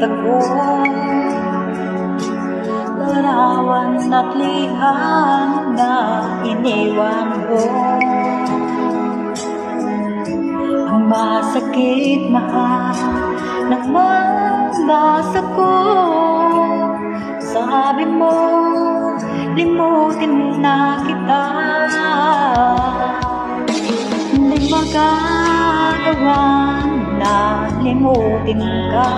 ako, larawan at liham na iniwan ko. Ang masakit mahal ng mabasa ko, sabi mo limutin mo na kita. Hindi magagawa na limutin ka,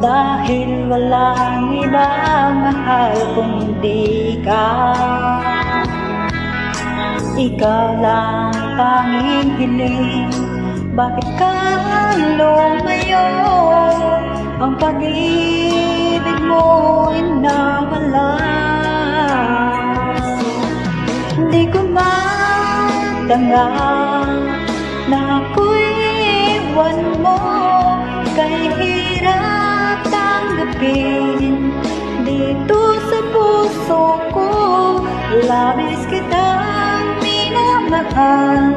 dahil walang ibang mahal kundi ka. Ikaw lang tanging hiling, bakit ka lumayo? Ang pag-ibig mo ay nawala. Hindi ko matanggap na ako'y iwan mo, kay hirap tanggapin dito sa puso ko. Labis kitang minamahal,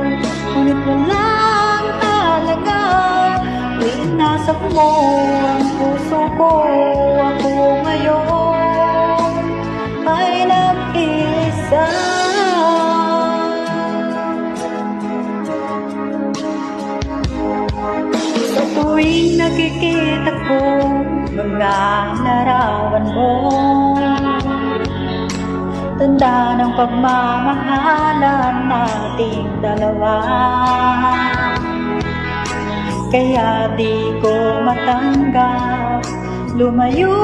ngunit walang halaga. Winasak mo ang puso ko. Ako ngayon ay nag-isa. Sa tuwing nakikita ko mga larawan mo, tanda ng pagmamahalan nating dalawa. Kaya di ko matanggap, lumayo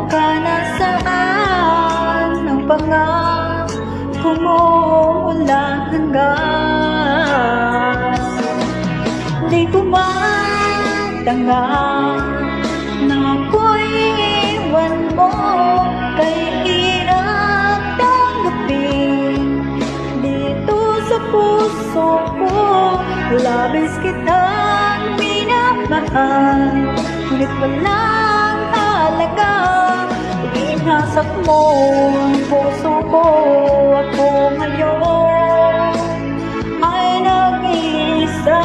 ka na saan. Ang pangako mo walang hanggan. Di ko matanggap na ako'y iwan mo, kay hirap tanggapin dito sa puso ko. Labis kitang minamahal, ngunit walang halaga. Winasak mo ang puso ko. Ako ngayon ay nag-iisa.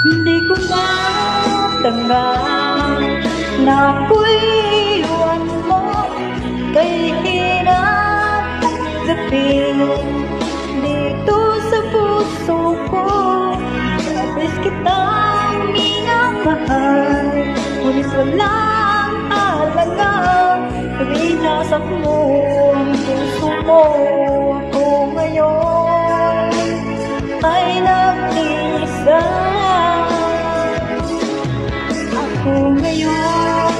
Hindi ko matanggap na ako'y iwan mo, kay hirap tanggapin dito sa puso ko. Labis kitang minamahal, ngunit walang halaga. Winasak mo ang puso mo. Ako ngayon ay nag-isa. Ako ngayon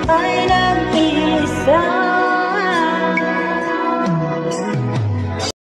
ay nag-isa.